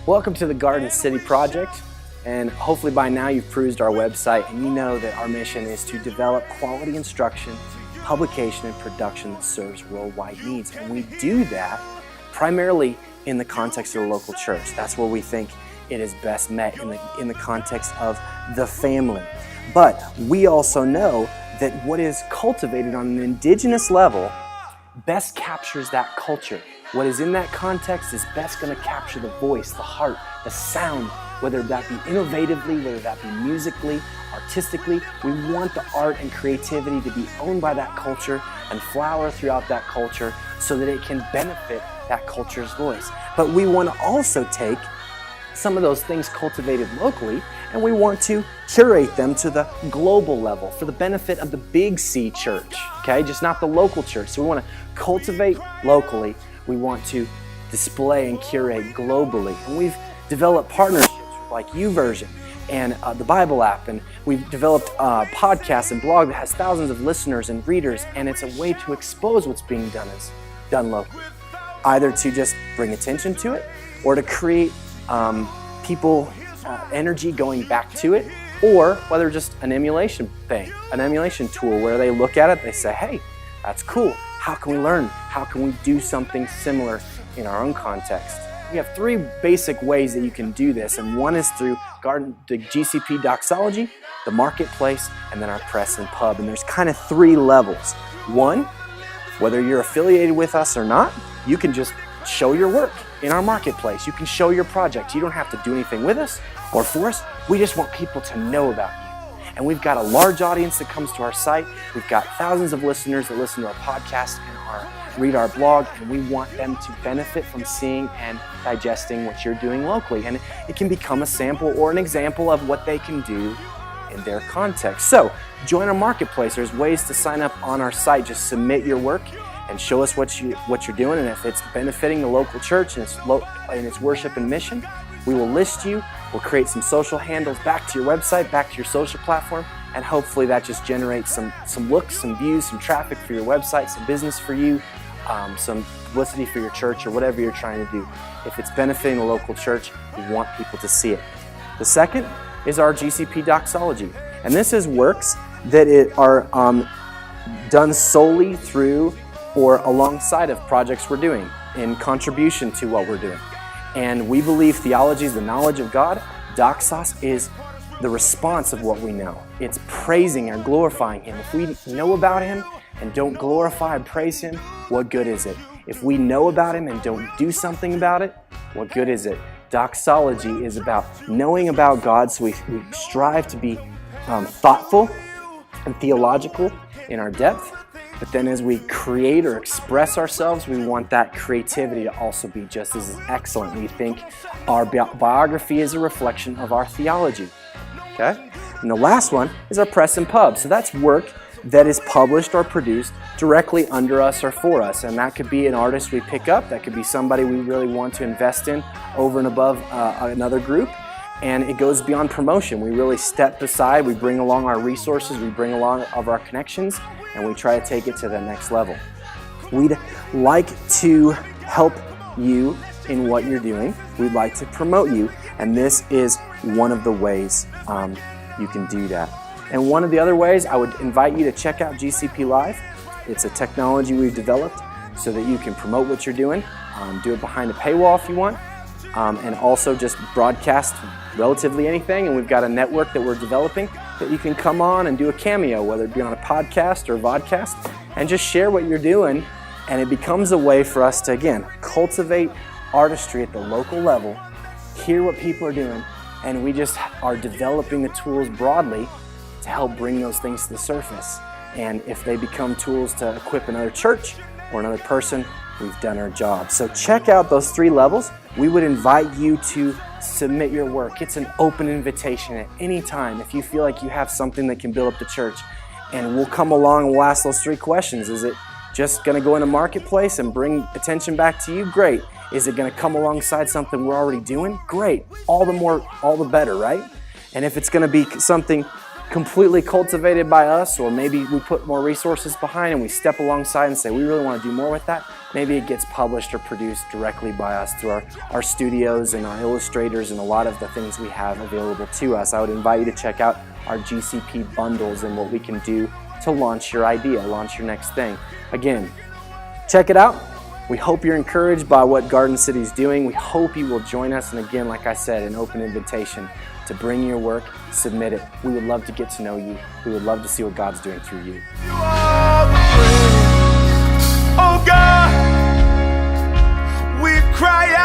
Welcome to the Garden City Project, and hopefully by now you've perused our website and you know that our mission is to develop quality instruction, publication, and production that serves worldwide needs. And we do that primarily in the context of the local church. That's where we think it is best met, in the context of the family. But we also know that what is cultivated on an indigenous level best captures that culture. What is in that context is best going to capture the voice, the heart, the sound, whether that be innovatively, whether that be musically, artistically. We want the art and creativity to be owned by that culture and flower throughout that culture so that it can benefit that culture's voice. But we want to also take some of those things cultivated locally and we want to curate them to the global level for the benefit of the Big C church, okay? Just not the local church. So we want to cultivate locally. We want to display and curate globally. And we've developed partnerships like YouVersion and the Bible app. And we've developed a podcast and blog that has thousands of listeners and readers. And it's a way to expose what's being done locally. Either to just bring attention to it or to create people energy going back to it, or whether just an emulation thing, an emulation tool where they look at it, they say, hey, that's cool. How can we learn? How can we do something similar in our own context? We have three basic ways that you can do this, and one is through the GCP Doxology, the marketplace, and then our press and pub. And there's kind of three levels. One, whether you're affiliated with us or not, you can just show your work in our marketplace. You can show your projects. You don't have to do anything with us or for us. We just want people to know about you. And we've got a large audience that comes to our site. We've got thousands of listeners that listen to our podcast and read our blog, and we want them to benefit from seeing and digesting what you're doing locally. And it can become a sample or an example of what they can do in their context. So join our marketplace. There's ways to sign up on our site. Just submit your work and show us what you're doing, and if it's benefiting the local church and its worship and mission, we will list you. We'll create some social handles back to your website, back to your social platform, and hopefully that just generates some looks, some views, some traffic for your website, some business for you, some publicity for your church or whatever you're trying to do. If it's benefiting the local church, we want people to see it. The second is our GCP Doxology, and this is works that are done solely through or alongside of projects we're doing in contribution to what we're doing. And we believe theology is the knowledge of God. Doxos is the response of what we know. It's praising or glorifying Him. If we know about Him and don't glorify and praise Him, what good is it? If we know about Him and don't do something about it, what good is it? Doxology is about knowing about God, so we strive to be thoughtful and theological in our depth. But then as we create or express ourselves, we want that creativity to also be just as excellent. We think our biography is a reflection of our theology. Okay? And the last one is our press and pub. So that's work that is published or produced directly under us or for us. And that could be an artist we pick up. That could be somebody we really want to invest in over and above another group. And it goes beyond promotion. We really step aside, we bring along our resources, we bring along of our connections, and we try to take it to the next level. We'd like to help you in what you're doing. We'd like to promote you, and this is one of the ways you can do that. And one of the other ways, I would invite you to check out GCP Live. It's a technology we've developed so that you can promote what you're doing, do it behind a paywall if you want, and also just broadcast relatively anything. And we've got a network that we're developing that you can come on and do a cameo, whether it be on a podcast or a vodcast, and just share what you're doing. And it becomes a way for us to, again, cultivate artistry at the local level, hear what people are doing, and we just are developing the tools broadly to help bring those things to the surface. And if they become tools to equip another church or another person, we've done our job. So check out those three levels. We would invite you to submit your work. It's an open invitation at any time. If you feel like you have something that can build up the church, and we'll come along and we'll ask those three questions. Is it just going to go in a marketplace and bring attention back to you? Great. Is it going to come alongside something we're already doing? Great. All the better, right? And if it's going to be something completely cultivated by us, or maybe we put more resources behind and we step alongside and say we really want to do more with that, maybe it gets published or produced directly by us through our studios and our illustrators and a lot of the things we have available to us. I would invite you to check out our GCP bundles and what we can do to launch your idea, launch your next thing. Again, check it out. We hope you're encouraged by what Garden City is doing. We hope you will join us. And again, like I said, an open invitation to bring your work, submit it. We would love to get to know you. We would love to see what God's doing through you. Oh God, we cry out.